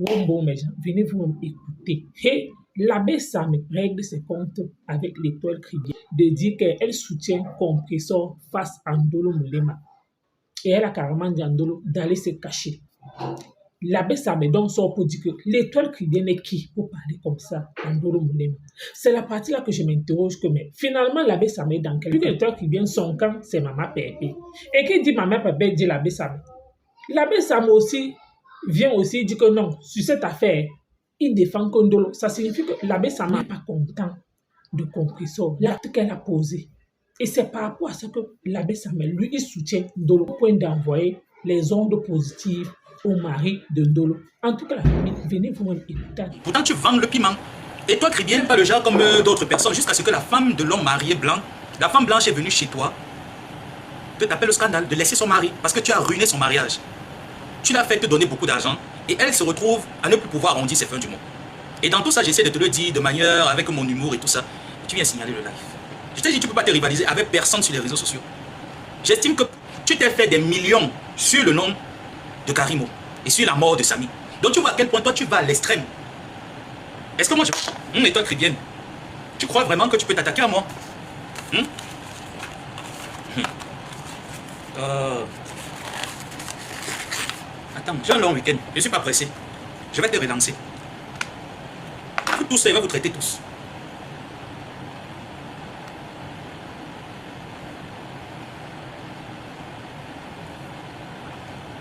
Bon, mes gens, venez vous écouter. Et l'abbé Sam règle ses comptes avec l'étoile Cribier de dire qu'elle soutient Compressor face à Ndolo Moulema. Et elle a carrément dit à Ndolo d'aller se cacher. L'abbé Sam donc sort pour dire que l'étoile Cribier est qui pour parler comme ça à Ndolo Moulema. C'est la partie là que je m'interroge que mais finalement l'abbé Sam est dans quel. Vu que l'étoile Cribier, son camp, c'est Maman Pépé. Et qui dit Maman Pépé dit l'abbé Sam. L'abbé Sam aussi vient aussi dire que non, sur cette affaire, il défend Kondolo. Ça signifie que l'abbé Sam n'est pas content de Compressor, l'acte qu'elle a posé. Et c'est par rapport à ça que l'abbé Samuel, lui, il soutient Ndolo au point d'envoyer les ondes positives au mari de Ndolo. En tout cas, la famille, venez vous écouter. Pourtant, tu vends le piment. Et toi, Cribier, pas le genre comme d'autres personnes, jusqu'à ce que la femme de l'homme marié blanc, la femme blanche est venue chez toi, te taper le scandale, de laisser son mari, parce que tu as ruiné son mariage. Tu l'as fait te donner beaucoup d'argent, et elle se retrouve à ne plus pouvoir arrondir ses fins du mois. Et dans tout ça, j'essaie de te le dire de manière, avec mon humour et tout ça, et tu viens signaler le live. Je t'ai dit, tu ne peux pas te rivaliser avec personne sur les réseaux sociaux. J'estime que tu t'es fait des millions sur le nom de Karimo et sur la mort de Samy. Donc tu vois à quel point toi tu vas à l'extrême. Est-ce que moi je... Et toi, Cribienne, tu crois vraiment que tu peux t'attaquer à moi? Attends, j'ai un long week-end, je ne suis pas pressé. Je vais te relancer. Vous tous, il va vous traiter tous.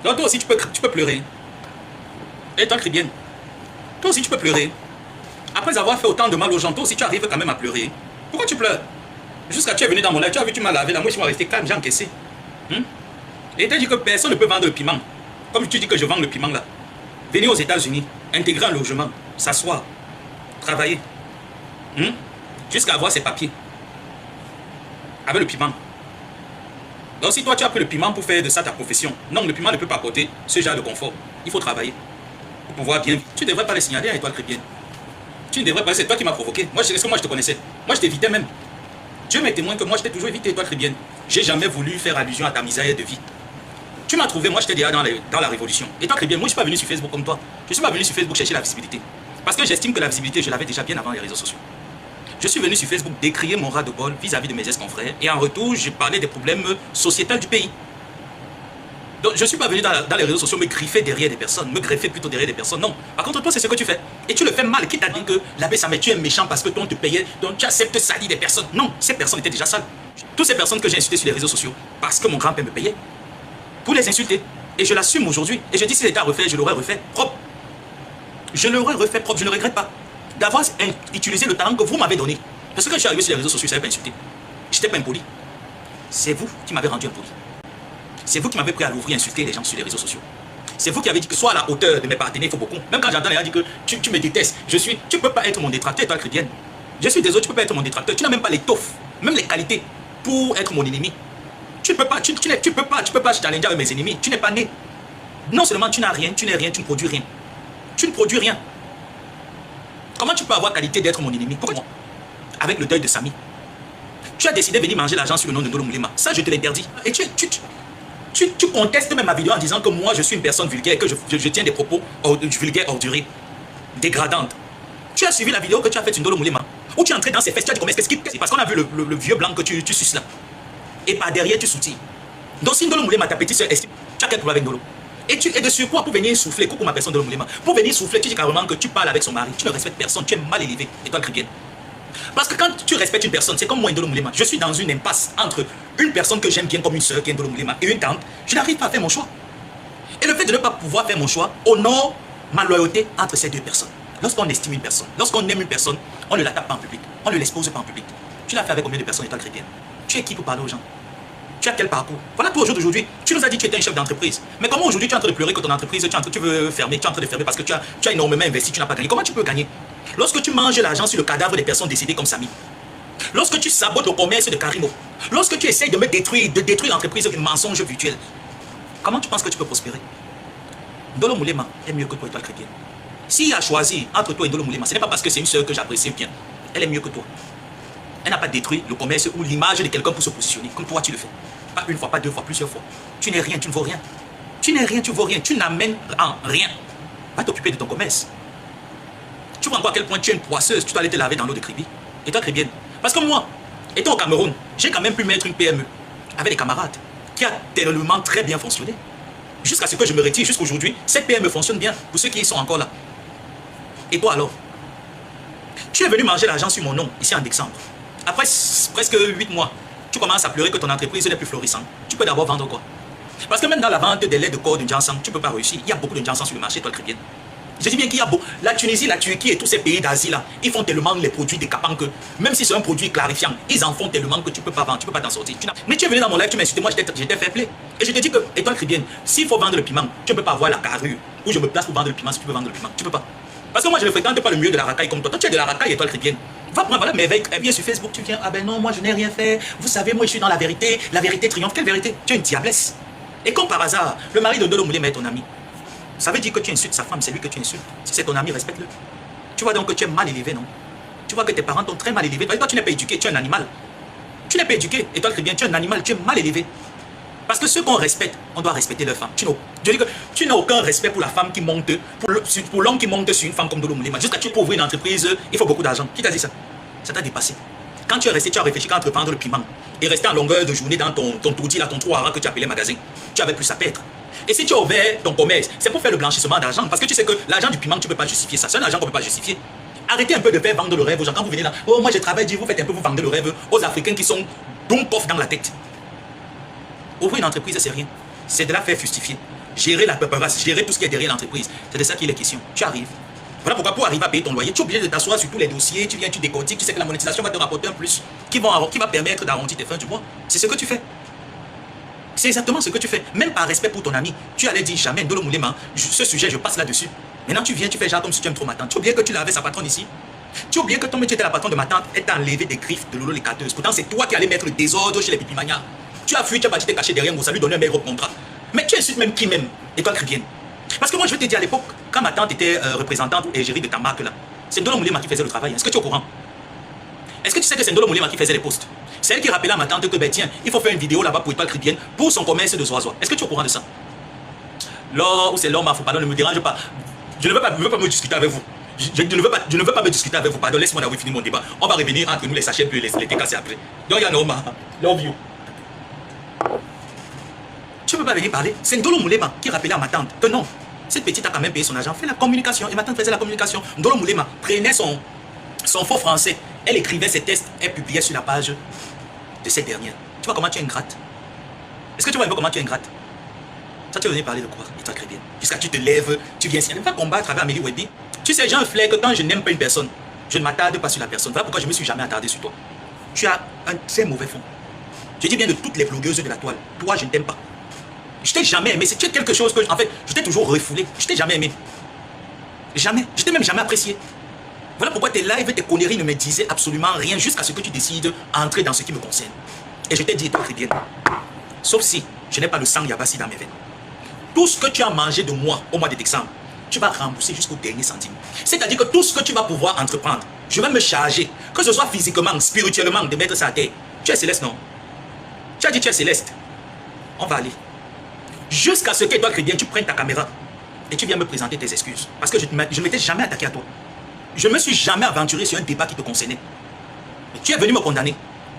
Donc toi aussi tu peux pleurer. Et toi, Cribienne, toi aussi tu peux pleurer. Après avoir fait autant de mal aux gens, toi aussi tu arrives quand même à pleurer. Pourquoi tu pleures? Jusqu'à tu es venu dans mon live, tu as vu, tu m'as lavé la moi je suis resté calme, j'ai encaissé. Et tu as dit que personne ne peut vendre le piment. Comme tu dis que je vends le piment là. Venez aux États-Unis, intégrer un logement, s'asseoir, travailler. Jusqu'à avoir ses papiers. Avec le piment. Donc si toi tu as pris le piment pour faire de ça ta profession, non, le piment ne peut pas apporter ce genre de confort. Il faut travailler pour pouvoir bien vivre. Tu ne devrais pas les signaler à Étoile Cribienne. Tu ne devrais pas, c'est toi qui m'as provoqué. Est-ce que moi je te connaissais? Moi je t'évitais même. Dieu m'est témoin que moi je t'ai toujours évité, Étoile Cribienne. J'ai jamais voulu faire allusion à ta misère de vie. Tu m'as trouvé, moi j'étais déjà dans la révolution. Étoile Cribienne, moi je ne suis pas venu sur Facebook comme toi. Je ne suis pas venu sur Facebook chercher la visibilité. Parce que j'estime que la visibilité, je l'avais déjà bien avant les réseaux sociaux. Je suis venu sur Facebook décrier mon ras de bol vis-à-vis de mes ex-confrères et en retour, je parlais des problèmes sociétals du pays. Donc je ne suis pas venu dans les réseaux sociaux me griffer derrière des personnes, me greffer plutôt derrière des personnes, non. Par contre, toi, c'est ce que tu fais. Et tu le fais mal. Qui t'a dit que l'abbé Samet, tu es méchant parce que toi, on te payait, donc tu acceptes de salir des personnes? Non, ces personnes étaient déjà sales. Toutes ces personnes que j'ai insultées sur les réseaux sociaux, parce que mon grand-père me payait, pour les insulter. Et je l'assume aujourd'hui. Et je dis, si l'État refait, je l'aurais refait propre. Je l'aurais refait propre, je ne regrette pas d'avoir utilisé le talent que vous m'avez donné. Parce que quand je suis arrivé sur les réseaux sociaux, je ne savais pas insulter. Je n'étais pas impoli. C'est vous qui m'avez rendu impoli. C'est vous qui m'avez pris à l'ouvrir insulter les gens sur les réseaux sociaux. C'est vous qui avez dit que soit à la hauteur de mes partenaires, il faut beaucoup. Même quand j'entends les gens dire que tu me détestes, tu ne peux pas être mon détracteur, toi, Cribienne. Je suis désolé, tu ne peux pas être mon détracteur. Tu n'as même pas l'étoffe, même les qualités pour être mon ennemi. Tu ne peux pas, tu peux pas challenger avec mes ennemis. Tu n'es pas né. Non seulement tu n'as rien, tu n'es rien, tu ne produis rien. Tu ne produis rien. Comment tu peux avoir qualité d'être mon ennemi? Pourquoi? Avec le deuil de Samy. Tu as décidé de venir manger l'argent sur le nom de Ndolo Moulema. Ça, je te l'interdis. Et tu contestes même ma vidéo en disant que moi, je suis une personne vulgaire, que je tiens des propos vulgaires, ordurés, dégradantes. Tu as suivi la vidéo que tu as faite sur Ndolo Moulema, où tu es entré dans ses fesses, tu as dit comment est-ce qu'il... Parce qu'on a vu le vieux blanc que tu suces là. Et par derrière, tu soutires. Donc si Ndolo Moulema, ta petite soeur estime, tu as quel problème avec Ndolo? Et de surcroît, pour venir souffler, coucou ma personne de Moulema, pour venir souffler, tu dis carrément que tu parles avec son mari, tu ne respectes personne, tu es mal élevé, Étoile Cribienne. Parce que quand tu respectes une personne, c'est comme moi, Ndolo Moulema, je suis dans une impasse entre une personne que j'aime bien comme une soeur, qui est Ndolo Moulema, et une tante, je n'arrive pas à faire mon choix. Et le fait de ne pas pouvoir faire mon choix honore ma loyauté entre ces deux personnes. Lorsqu'on estime une personne, lorsqu'on aime une personne, on ne la tape pas en public, on ne l'expose pas en public. Tu l'as fait avec combien de personnes, Étoile Cribienne? Tu es qui pour parler aux gens? Tu as quel parcours? Voilà toi aujourd'hui. Tu nous as dit que tu étais un chef d'entreprise. Mais comment aujourd'hui tu es en train de pleurer que ton entreprise, tu veux fermer, tu es en train de fermer parce que tu as énormément investi, tu n'as pas gagné. Comment tu peux gagner? Lorsque tu manges l'argent sur le cadavre des personnes décédées comme Samy. Lorsque tu sabotes le commerce de Karimo. Lorsque tu essayes de me détruire, de détruire l'entreprise avec un mensonge virtuel. Comment tu penses que tu peux prospérer? Ndolo Moulema est mieux que toi, Étoile Cribienne. S'il a choisi entre toi et Ndolo Moulema, ce n'est pas parce que c'est une soeur que j'apprécie bien. Elle est mieux que toi. Elle n'a pas détruit le commerce ou l'image de quelqu'un pour se positionner, comme toi tu le fais. Pas une fois, pas deux fois, plusieurs fois. Tu n'es rien, tu ne vaux rien. Tu n'es rien, tu ne vaux rien. Tu n'amènes en rien. Va t'occuper de ton commerce. Tu vois encore à quel point tu es une poisseuse, tu dois aller te laver dans l'eau de Kribi. Et toi, très bien. Parce que moi, étant au Cameroun, j'ai quand même pu mettre une PME avec des camarades qui a tellement très bien fonctionné. Jusqu'à ce que je me retire, jusqu'aujourd'hui, cette PME fonctionne bien pour ceux qui sont encore là. Et toi alors? Tu es venu manger l'argent sur mon nom, ici en décembre. Après presque 8 mois, tu commences à pleurer que ton entreprise n'est plus florissante. Tu peux d'abord vendre quoi? Parce que même dans la vente des laits de corps de Jansan, tu ne peux pas réussir. Il y a beaucoup de Jansan sur le marché, toi, chrétien. Je dis bien qu'il y a beaucoup. La Tunisie, la Turquie et tous ces pays d'Asie là, ils font tellement les produits décapants que, même si c'est un produit clarifiant, ils en font tellement que tu ne peux pas vendre, tu ne peux pas t'en sortir. Mais tu es venu dans mon live, tu m'as insulté, moi j'étais fair play. Et je te dis que, étoile chrétienne, s'il faut vendre le piment, tu ne peux pas avoir la carrure où je me place pour vendre le piment si tu peux vendre le piment. Tu ne peux pas. Parce que moi je ne fréquente pas le milieu de la racaille comme toi. Toi tu es de la racaille, étoile chrétienne. Va prendre voilà, mais elle vient sur Facebook, tu viens, ah ben non, moi je n'ai rien fait. Vous savez, moi je suis dans la vérité triomphe. Quelle vérité? Tu es une diablesse. Et comme par hasard, le mari de Ndolo Moulema est ton ami. Ça veut dire que tu insultes sa femme, c'est lui que tu insultes. Si c'est ton ami, respecte-le. Tu vois donc que tu es mal élevé, non? Tu vois que tes parents t'ont très mal élevé. Toi, tu n'es pas éduqué, tu es un animal. Tu n'es pas éduqué, et toi, très bien, tu es un animal, tu es mal élevé. Parce que ceux qu'on respecte, on doit respecter leur femme. Je dis que tu n'as aucun respect pour la femme qui monte, pour l'homme qui monte sur une femme comme Ndolo Moulema. Jusqu'à tu peux ouvrir une entreprise, il faut beaucoup d'argent. Qui t'a dit ça? Ça t'a dépassé. Quand tu es resté, tu as réfléchi qu'à entreprendre le piment et rester en longueur de journée dans ton tourdi, là, ton trou à que tu appelais magasin. Tu avais plus à perdre. Et si tu as ouvert ton commerce, c'est pour faire le blanchissement d'argent. Parce que tu sais que l'argent du piment, tu ne peux pas justifier ça. C'est un argent qu'on ne peut pas justifier. Arrêtez un peu de faire vendre le rêve aux gens. Quand vous venez là, oh, moi je travaille, vous faites un peu, vous vendez le rêve aux Africains qui sont donc dans la tête. Ouvrir une entreprise, c'est rien. C'est de la faire justifier. Gérer la paperasse, gérer tout ce qui est derrière l'entreprise. C'est de ça qu'il est question. Tu arrives. Voilà pourquoi pour arriver à payer ton loyer, tu es obligé de t'asseoir sur tous les dossiers, tu viens, tu décortiques, tu sais que la monétisation va te rapporter un plus qui va permettre d'arrondir tes fins du mois. C'est ce que tu fais. C'est exactement ce que tu fais. Même par respect pour ton ami, tu allais dire jamais, Ndolo Moulema, ce sujet, je passe là-dessus. Maintenant, tu viens, tu fais genre comme si tu aimes trop ma tante. Tu oublies que tu l'avais sa patronne ici. Tu oublies que ton métier était la patronne de ma tante et t'as enlevé des griffes de Lolo les catteuses. Pourtant, c'est toi qui allais mettre le désordre chez les pipimanias. Tu as fui, tu as bâti tes cachés derrière moi, ça lui donner un meilleur contrat. Mais tu insultes même qui même, étoile chrétienne. Parce que moi, je vais te dire à l'époque, quand ma tante était représentante ou égérie de ta marque là, c'est Ndolo Moulema qui faisait le travail. Est-ce que tu es au courant? Est-ce que tu sais que c'est Ndolo Moulema qui faisait les posts? C'est elle qui rappelait à ma tante que, ben tiens, il faut faire une vidéo là-bas pour étoile chrétienne pour son commerce de zoazois. Est-ce que tu es au courant de ça? Là où c'est l'homme, pardon, ne me dérange pas. Je ne veux pas me discuter avec vous. Je ne veux pas me discuter avec vous. Pardon, laisse-moi d'avoir fini mon débat. On va revenir entre nous les sachets puis les décasser après. Donc, Yanoma, love you. Tu ne peux pas venir parler. C'est Ndolo Moulema qui rappelait à ma tante que non, cette petite a quand même payé son argent, fait la communication. Et ma tante faisait la communication. Ndolo Moulema prenait son faux français. Elle écrivait ses tests, elle publiait sur la page de cette dernière. Tu vois comment tu es ingrate? Est-ce que tu vois un peu comment tu es ingrate? Ça, tu es venu parler de quoi? Et toi, chrétien. Jusqu'à tu te lèves, tu viens ici. Elle ne va pas combattre avec Amélie Webby. Tu sais, j'ai un flair que quand je n'aime pas une personne, je ne m'attarde pas sur la personne. Voilà pourquoi je ne me suis jamais attardé sur toi. Tu as un très mauvais fond. Je dis bien de toutes les blogueuses de la toile. Toi, je ne t'aime pas. Je t'ai jamais aimé. C'est quelque chose que, en fait, je t'ai toujours refoulé. Je t'ai jamais aimé. Jamais. Je t'ai même jamais apprécié. Voilà pourquoi tes lives, tes conneries ne me disaient absolument rien jusqu'à ce que tu décides d'entrer dans ce qui me concerne. Et je t'ai dit, toi, chrétienne, sauf si je n'ai pas le sang Yabassi dans mes veines. Tout ce que tu as mangé de moi au mois de décembre, tu vas rembourser jusqu'au dernier centime. C'est-à-dire que tout ce que tu vas pouvoir entreprendre, je vais me charger, que ce soit physiquement, spirituellement, de mettre ça à terre. Tu es céleste, non? Tu as dit tu es céleste. On va aller. Jusqu'à ce que toi, chrétien, tu prennes ta caméra et tu viens me présenter tes excuses. Parce que je ne m'étais jamais attaqué à toi. Je ne me suis jamais aventuré sur un débat qui te concernait. Mais tu es venu me condamner.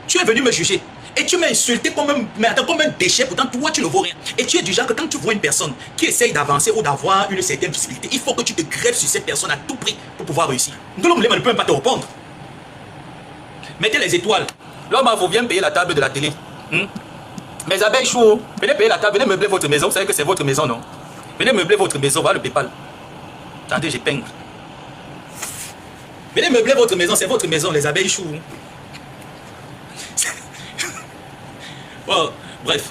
Tu es venu me juger. Et tu m'as insulté comme un déchet. Pourtant, toi, tu ne vaux rien. Et tu es du genre que quand tu vois une personne qui essaye d'avancer ou d'avoir une certaine visibilité, il faut que tu te greffes sur cette personne à tout prix pour pouvoir réussir. Ndolo Moulema ne peut même pas te répondre. Mettez les étoiles. L'homme, vous vient payer la table de la télé. Mes abeilles chou, venez payer la table, venez meubler votre maison. Vous savez que c'est votre maison, non? Venez meubler votre maison, voilà le PayPal. Attendez, j'épingle. Venez meubler votre maison, c'est votre maison, les abeilles chou. Bon, bref.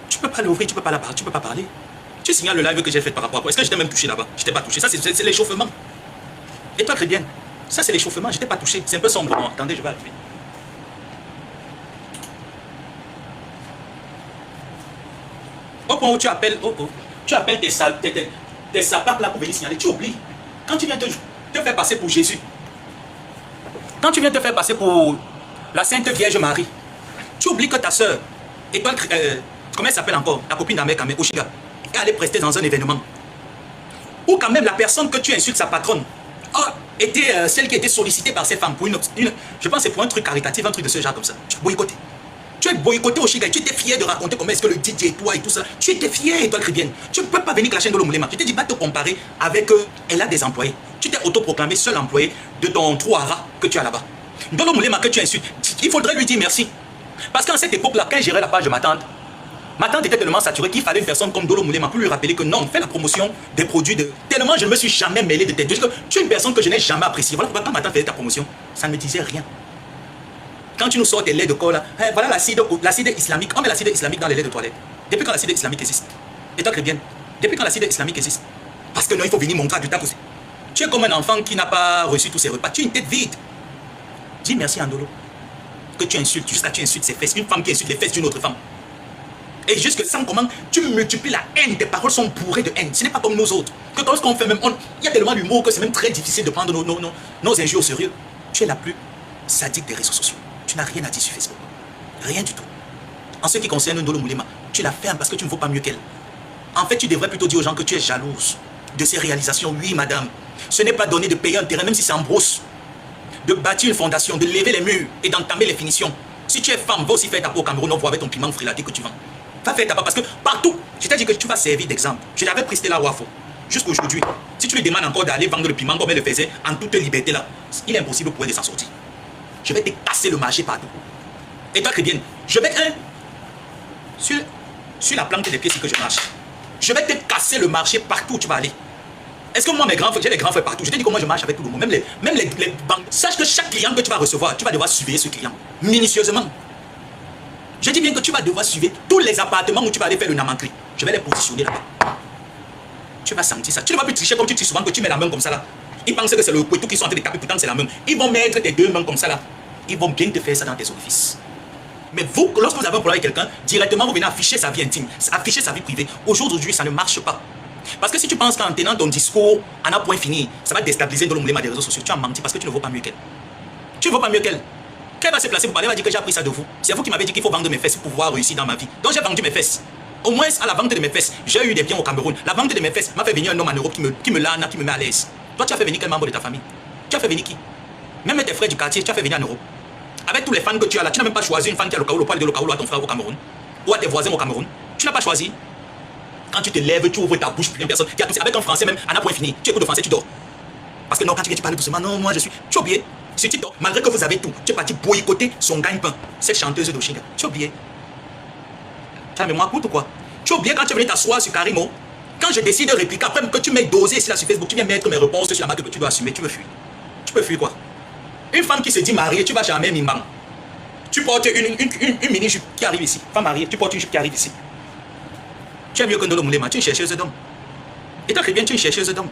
Tu peux pas l'ouvrir, tu peux pas la parler, tu peux pas parler. Tu signales le live que j'ai fait par rapport à quoi? Est-ce que je t'ai même touché là-bas? Je t'ai pas touché. Ça, c'est l'échauffement. Et toi, très bien. Ça, c'est l'échauffement, je t'ai pas touché. C'est un peu sombre. Non, attendez, je vais arriver. Au point où tu appelles, tes sapates là pour venir signaler, tu oublies. Quand tu viens te faire passer pour Jésus, quand tu viens te faire passer pour la Sainte Vierge Marie, tu oublies que ta soeur, et toi, comment elle s'appelle encore, ta copine d'Amek, Oshiga, est allée prester dans un événement. Ou quand même la personne que tu insultes, sa patronne, était celle qui était sollicitée par ces femmes pour je pense que c'est pour un truc caritatif, un truc de ce genre comme ça. Tu es boycotté. Tu es boycotté au Chiga. Tu étais fier de raconter comment est-ce que le DJ et toi et tout ça. Tu étais fier, étoile chrétienne. Tu ne peux pas venir clasher Ndolo Moulema. Tu t'es dit, va te comparer avec elle a des employés. Tu t'es autoproclamé seul employé de ton trou à rats que tu as là-bas. Ndolo Moulema que tu insultes, il faudrait lui dire merci. Parce qu'en cette époque-là, quand j'irais la page de ma tante était tellement saturée qu'il fallait une personne comme Ndolo Moulema pour lui rappeler que non, fais la promotion des produits de... Tellement je ne me suis jamais mêlé de tes deux. Tu es une personne que je n'ai jamais appréciée. Voilà pourquoi quand ma tante faisait ta promotion, ça ne me disait rien. Quand tu nous sors tes laits de corps là, voilà l'acide islamique. On met l'acide islamique dans les laits de toilette. Depuis quand l'acide islamique existe? Et toi, chrétienne, depuis quand l'acide islamique existe? Parce que non, il faut venir montrer du temps aussi. Tu es comme un enfant qui n'a pas reçu tous ses repas. Tu es une tête vide. Dis merci à Ndolo. Que tu insultes, jusqu'à tu insultes ses fesses. Une femme qui insulte les fesses d'une autre femme. Et jusque sans comment, tu multiplies la haine. Tes paroles sont bourrées de haine. Ce n'est pas comme nous autres. Que lorsqu'on fait même, il y a tellement d'humour que c'est même très difficile de prendre nos injures au sérieux. Tu es la plus sadique des réseaux sociaux. Tu n'as rien à dire sur Facebook. Rien du tout. En ce qui concerne Ndolo Moulema, tu la fermes parce que tu ne vaux pas mieux qu'elle. En fait, tu devrais plutôt dire aux gens que tu es jalouse de ses réalisations. Oui, madame. Ce n'est pas donné de payer un terrain, même si c'est en brousse. De bâtir une fondation, de lever les murs et d'entamer les finitions. Si tu es femme, va aussi faire ta peau au Cameroun, on voit avec ton piment frilaté que tu vends. Va faire ta peau parce que partout, je t'ai dit que tu vas servir d'exemple. Je l'avais pris Stella Wafo. Jusqu'aujourd'hui, si tu lui demandes encore d'aller vendre le piment comme elle le faisait, en toute liberté là, il est impossible pour elle de s'en sortir. Je vais te casser le marché partout. Et toi, chrétienne, je vais sur la planque des pieds si que je marche. Je vais te casser le marché partout où tu vas aller. Est-ce que moi, mes grands frères, j'ai des grands frères partout. Je te dis que moi, je marche avec tout le monde. Même les banques. Sache que chaque client que tu vas recevoir, tu vas devoir suivre ce client minutieusement. Je dis bien que tu vas devoir suivre tous les appartements où tu vas aller faire le namankri. Je vais les positionner là-bas. Tu vas sentir ça. Tu ne vas plus tricher comme tu triches souvent que tu mets la main comme ça là. Ils pensent que c'est le couteau qui sont en train de taper, pourtant c'est la main. Ils vont mettre tes deux mains comme ça là. Ils vont bien te faire ça dans tes orifices. Mais vous, lorsque vous avez un problème avec quelqu'un, directement vous venez afficher sa vie intime, afficher sa vie privée. Aujourd'hui, ça ne marche pas. Parce que si tu penses qu'en tenant ton discours en un point fini, ça va déstabiliser Ndolo Moulema des réseaux sociaux, tu as menti parce que tu ne vaux pas mieux qu'elle. Tu ne vaux pas mieux qu'elle. Qu'elle va se placer pour parler, elle va dire que j'ai appris ça de vous. C'est vous qui m'avez dit qu'il faut vendre mes fesses pour pouvoir réussir dans ma vie. Donc j'ai vendu mes fesses. Au moins à la vente de mes fesses, j'ai eu des biens au Cameroun. La vente de mes fesses m'a fait venir un homme en Europe qui me lana, qui me met à l'aise. Toi, tu as fait venir quel membre de ta famille? Tu as fait venir qui? Même tes frères du quartier, tu as fait venir en Europe. Avec tous les fans que tu as là, tu n'as même pas choisi une fan qui a le Kaolo, pas de Kaolo à ton frère au Cameroun. Ou à tes voisins au Cameroun. Tu n'as pas choisi. Quand tu te lèves, tu ouvres ta bouche, plus personne. Avec un français même, à un point fini. Tu écoutes le français, tu dors. Parce que non, quand tu parles doucement, non, moi je suis. Tu as oublié. Si tu dors, malgré que vous avez tout, tu es parti boycotter son gagne-pain. Cette chanteuse d'Oshinga. Tu as oublié. Tu as la mémoire courte ou quoi? Tu as oublié quand tu es venu t'asseoir sur Karimo. Quand je décide de répliquer, après que tu m'aies dosé ici là sur Facebook, tu viens mettre mes réponses sur la marque que tu dois assumer, tu veux fuir. Tu peux fuir quoi? Une femme qui se dit mariée, tu vas jamais mimban. Tu portes une mini-jupe qui arrive ici. Femme mariée, tu portes une jupe qui arrive ici. Tu es mieux que Ndolo Moulema, tu es une chercheuse d'hommes. Et toi, bien, tu es une chercheuse d'hommes.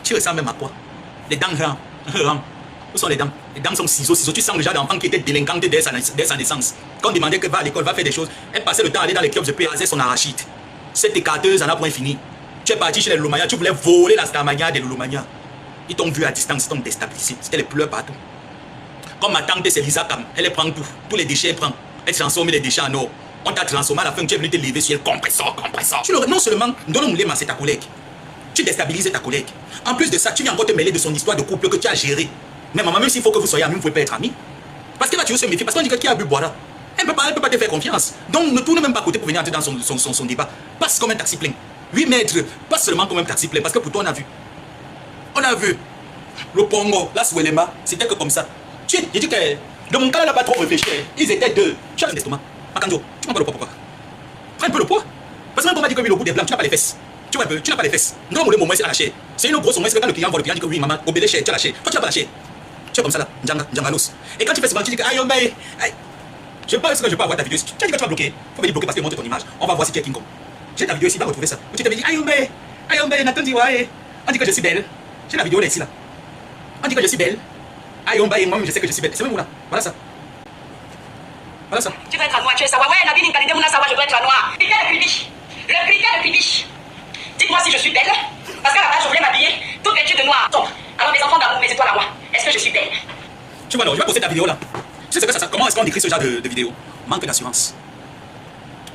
Tu ressembles même à quoi? Les dents grandes. Où sont les dents? Les dents sont ciseaux. Tu sens le genre d'enfant qui était délinquante dès sa naissance. Quand on demandait qu'elle va à l'école, va faire des choses, elle passait le temps à aller dans les kiosques de paix, à son arachide. Cette écarteuse en a point fini. Tu es parti chez les Lulumania, tu voulais voler la Starmania des Lulumania. Ils t'ont vu à distance, ils t'ont déstabilisé. C'était les pleurs partout. Comme ma tante, c'est Lisa Kam. Elle prend tout. Tous les déchets, elle prend. Elle transforme les déchets en or. On t'a transformé à la fin, tu es venu te lever sur elle. Compresseur. Non seulement, Ndolo Moulema, c'est ta collègue. Tu déstabilises ta collègue. En plus de ça, tu viens encore te mêler de son histoire de couple que tu as géré. Mais maman, même s'il faut que vous soyez amis, vous ne pouvez pas être amis. Parce qu'elle va toujours se méfier. Parce qu'on dit que qui a bu boira. Elle ne peut pas te faire confiance. Donc ne tourne même pas à côté pour venir entrer dans son débat. Passe comme un taxi plein. 8 mètres, pas seulement comme un taxi plein. Parce que pour toi, on a vu. Le Pongo, la Souelema, c'était que comme ça. J'ai dit que de mon cas, elle n'a pas trop réfléchi. Ils étaient deux. Tu as un estomac. Makanjo, tu prends pas le poids pourquoi? Prends un peu le poids. Parce que même quand on m'a dit que oui, le bout des blancs, tu n'as pas les fesses. Tu vois un peu, tu n'as pas les fesses. Non, le moment, c'est la chair. C'est une grosse, au moins, c'est quand le client voit le client dit que oui, maman, au bébé chair, tu as la chair. Toi, tu n'as pas la chair. Tu es comme ça là, Djangalos. Et quand tu fais souvent, tu dis que aïe, je pense que je peux avoir ta vidéo. Tu as dit que tu vas bloquer. Il faut venir bloquer parce que montre ton image. On va voir si tu es King Kong. J'ai ta vidéo ici, va retrouver ça. Tu t'avais dit aïe, Nathan dit ouais. On dit que je suis belle. J'ai la vidéo là ici là. On dit que je suis belle. Aïe, moi je sais que je suis belle. C'est même où là. Voilà ça. Tu dois être à noir, tu es savoir. Ouais, Nadine, qualité, mon savoir, je dois être à noir. Critère de Pubiche. Le critère de Pubiche. Dites-moi si je suis belle. Parce qu'à la base, je voulais m'habiller toute vêtue de noir. Donc, alors mes enfants d'amour, mes étoiles à moi. Est-ce que je suis belle? Tu vois, non, je vais poster ta vidéo là. Tu sais ce que ça, comment est-ce qu'on décrit ce genre de vidéo? Manque d'assurance.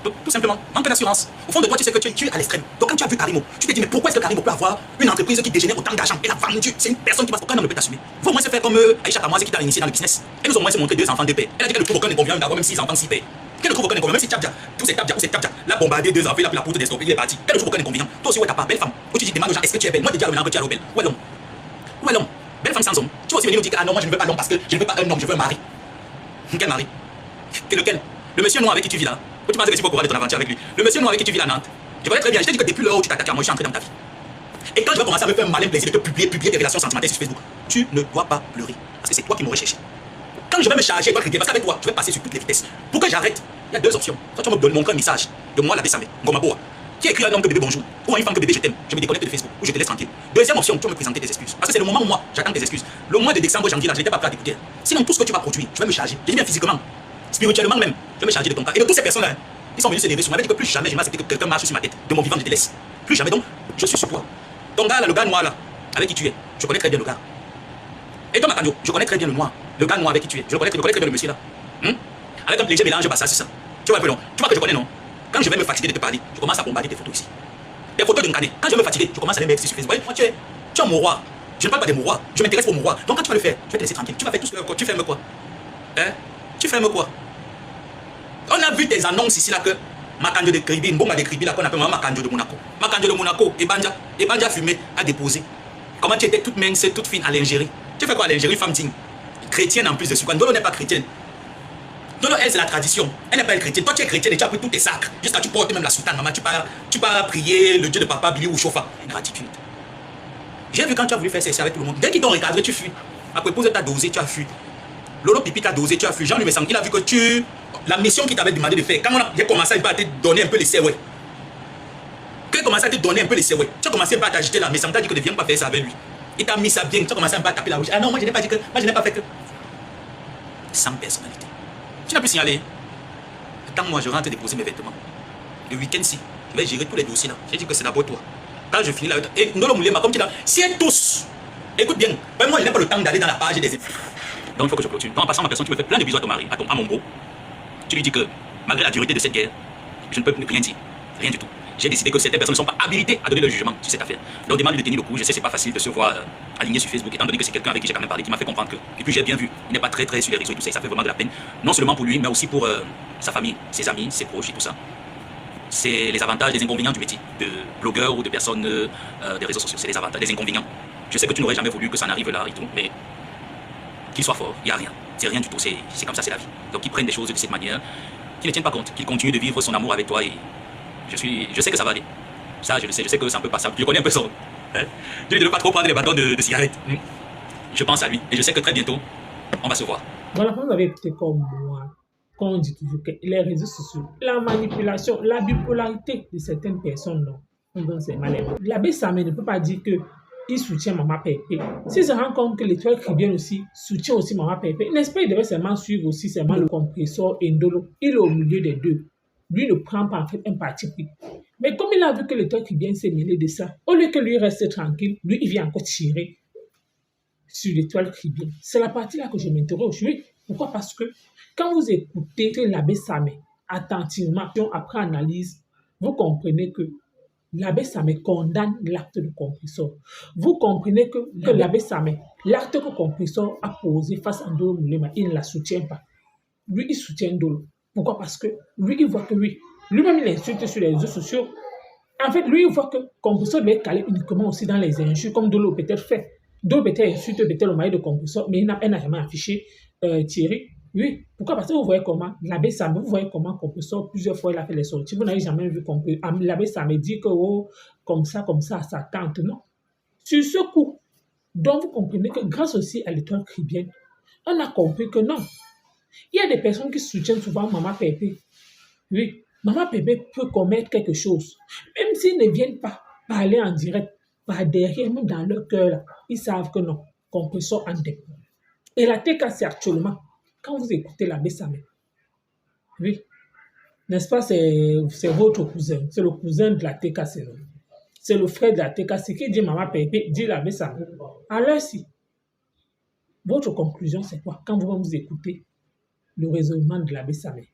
Donc, tout simplement, manque d'assurance. Au fond de toi, tu sais que tu es à l'extrême. Donc quand tu as vu Karimo, tu te dis, mais pourquoi est-ce que Karimo peut avoir une entreprise qui dégénère autant d'argent? Elle a vendu, c'est une personne qui va aucun homme ne peut t'assumer. Il faut au moins se faire comme Aïcha Kamoise qui t'a initié dans le business. Elle nous a au moins se montrer 2 enfants de père. Elle a dit qu'elle ne trouve aucun inconvénient d'avoir même 6 enfants, 6 pères. Qu'elle ne trouve aucun inconvénient, même si Tchabja, tous ces Tchabja, l'a bombardé 2 enfants, il a pris la poutre d'estopper, il est parti. Qu'elle ne trouve aucun inconvénient. Toi aussi, ouais, t'as pas belle femme. Où tu dis, demande aux gens, est-ce que tu es belle? Moi, je dis à maintenant que tu es belle. Où est l'homme? Où est l'homme? Belle femme sans homme. Tu vas aussi venir nous dire, ah non, moi je ne veux pas l'homme parce que je ne veux pas un homme, je veux un mari. Quel mari? Lequel? Le monsieur noir avec qui tu vis là? Où tu penses que tu peux pouvoir de ton aventure avec lui? Le monsieur noir avec qui tu vis à Nantes. Je connais très bien, je t'ai dit que depuis l'heure où tu t'attaques à moi, je suis entré dans ta vie. Et quand je vais commencer à me faire un malin plaisir de te publier des relations sentimentales sur Facebook, tu ne dois pas pleurer. Parce que c'est toi qui m'aurais cherché. Quand je vais me charger, parce qu'avec toi, je vais passer sur toutes les vitesses. Pour que j'arrête, il y a 2 options. Soit tu vas me montrer un message de moi, l'abbé Samé, Ngomaboa, qui écrit un homme que bébé bonjour, ou une femme que bébé je t'aime. Je me déconnecte de Facebook, ou je te laisse tranquille. Deuxième option, tu vas me présenter des excuses. Parce que c'est le moment où moi, j'attends tes excuses. Le mois de décembre, janvier, là, je n'étais pas prêt à t'écouter. Sinon, tout ce que tu vas produire, je vais me charger. Je dis bien physiquement, spirituellement même, je vais me charger de ton cas. Et de toutes ces personnes-là, ils sont venus se lever sur moi. Ils m'avaient dit que plus jamais je vais accepter que quelqu'un marche sur ma tête. De mon vivant, je te laisse. Plus jamais. Donc, je suis sur toi. Ton gars là, le gars noir là, avec qui tu es, je connais très bien le gars. Et toi, Makanjo, je connais très bien le noir. Le gars noir avec qui tu es, je connais très bien le monsieur là. Avec un léger mélange, bah ça, c'est ça. Tu vois un peu non? Tu vois que je connais non? Quand je vais me fatiguer de te parler, je commence à bombarder tes photos ici. Des photos de Nkane. Quand je vais me fatiguer, je commence à les mettre sur Facebook. Moi, tu es un mouroir. Je ne parle pas des mouroirs. Je m'intéresse aux mouroirs. Donc quand tu vas le faire, je vais te laisser tranquille. Tu vas faire tout ce que tu fermes quoi? Hein? Tu fermes quoi? On a vu des annonces ici là que Makanjo de Kribi, Mbonga de Kribi là qu'on appelle Makanjo de Monaco. Makanjo de Monaco, Ebanja fumé, a déposé. Comment tu étais toute mince, toute fine à l'ingérie? Tu fais quoi à l'ingérie, femme digne? Chrétienne en plus de sucre. Ndolo n'est pas chrétienne. Ndolo, elle, c'est la tradition. Elle n'est pas chrétienne. Toi, tu es chrétienne et tu as pris tous tes sacres. Jusqu'à tu portes même la soutane, maman. Tu pars prier le Dieu de papa, Billy ou Chofa. Ingratitude. J'ai vu quand tu as voulu faire ceci avec tout le monde. Dès qu'ils t'ont recadré, tu fuis. Après, Pose t'a dosé, tu as fui. Lolo Pipi t'a dosé, tu as fui. Jean lui il a vu que tu. La mission qu'il t'avait demandé de faire, quand j'ai commencé à te donner un peu les serrouets. Quand il a commencé à te donner un peu les serrouets, tu as commencé à t'agiter là, mais ça t'a dit que ne viens pas faire ça avec lui. Il t'a mis ça bien, tu as commencé à taper la bouche. Ah non, moi je n'ai pas dit que. Moi je n'ai pas fait que. Sans personnalité. Tu n'as plus signalé. Quand moi je rentre déposer mes vêtements, le week-end-ci, je vais gérer tous les dossiers là. J'ai dit que c'est d'abord toi. Quand je finis là, et Ndolo Moulema, comme tu l'as, si tous, écoute bien, ben moi je n'ai pas le temps d'aller dans la page des. Donc il faut que je clôture. Donc en passant ma personne, tu me fais plein de bisous à ton mari, à mon beau. Tu lui dis que malgré la dureté de cette guerre, je ne peux rien dire, rien du tout. J'ai décidé que certaines personnes ne sont pas habilitées à donner le jugement sur cette affaire. Donc demande de tenir le coup. Je sais que c'est pas facile de se voir aligné sur Facebook, étant donné que c'est quelqu'un avec qui j'ai quand même parlé, qui m'a fait comprendre que. Et puis j'ai bien vu, il n'est pas très sur les réseaux et tout ça, et ça fait vraiment de la peine. Non seulement pour lui, mais aussi pour sa famille, ses amis, ses proches et tout ça. C'est les avantages, les inconvénients du métier de blogueur ou de personnes des réseaux sociaux. C'est les avantages, les inconvénients. Je sais que tu n'aurais jamais voulu que ça n'arrive là et tout, mais qu'il soit fort, il n'y a rien. C'est rien du tout, c'est comme ça, c'est la vie. Donc ils prennent des choses de cette manière, qu'ils ne tiennent pas compte, qu'ils continuent de vivre son amour avec toi et je sais que ça va aller. Ça, je le sais, je sais que c'est un peu passable. Je connais un peu son. Hein? Je lui dis de ne pas trop prendre les bâtons de cigarette. Je pense à lui et je sais que très bientôt, on va se voir. Voilà, vous avez écouté comme moi, quand on dit toujours que les réseaux sociaux, la manipulation, la bipolarité de certaines personnes, non, donc c'est mal. L'abbé Samé ne peut pas dire que il soutient Maman Pépé. S'il se rend compte que l'étoile chrétienne aussi soutient aussi Maman Pépé, n'est-ce pas, il devait seulement suivre aussi seulement le compresseur Ndolo. Il est au milieu des deux. Lui ne prend pas en fait un parti pris. Mais comme il a vu que l'étoile chrétienne s'est mêlé de ça, au lieu que lui reste tranquille, lui il vient encore tirer sur l'étoile chrétienne. C'est la partie là que je m'interroge. Oui. Pourquoi? Parce que quand vous écoutez l'abbé Samé attentivement, après analyse, vous comprenez que l'abbé Samé condamne l'acte de compresseur. Vous comprenez que l'abbé Samé, l'acte que compresseur a posé face à Ndolo Moulema, il ne la soutient pas. Lui, il soutient Ndolo. Pourquoi? Parce que lui, il voit que lui-même, il insulte sur les réseaux sociaux. En fait, lui, il voit que compresseur doit être calé uniquement aussi dans les injures, comme Ndolo peut-être fait. Ndolo peut-être insulte peut-être le mari de compresseur, mais elle n'a jamais affiché Thierry. Oui, pourquoi? Parce que vous voyez comment l'abbé Samé, vous voyez comment compresseur, plusieurs fois, il a fait les sorties. Vous n'avez jamais vu l'abbé Samé dire que comme ça, ça tente. Non. Sur ce coup, donc vous comprenez que grâce aussi à l'étoile chrétienne, on a compris que non. Il y a des personnes qui soutiennent souvent Maman Pépé. Oui, Maman Pépé peut commettre quelque chose. Même s'ils ne viennent pas parler en direct, par derrière, même dans leur cœur, ils savent que non, compresseur en dépend. Et la TK, c'est actuellement, quand vous écoutez l'abbé Samé, oui, n'est-ce pas, c'est votre cousin, c'est le cousin de la TK, c'est le frère de la TK, c'est qui dit Maman Pépé, dit l'abbé Samé. Alors si, votre conclusion c'est quoi quand vous écoutez le raisonnement de l'abbé Samé?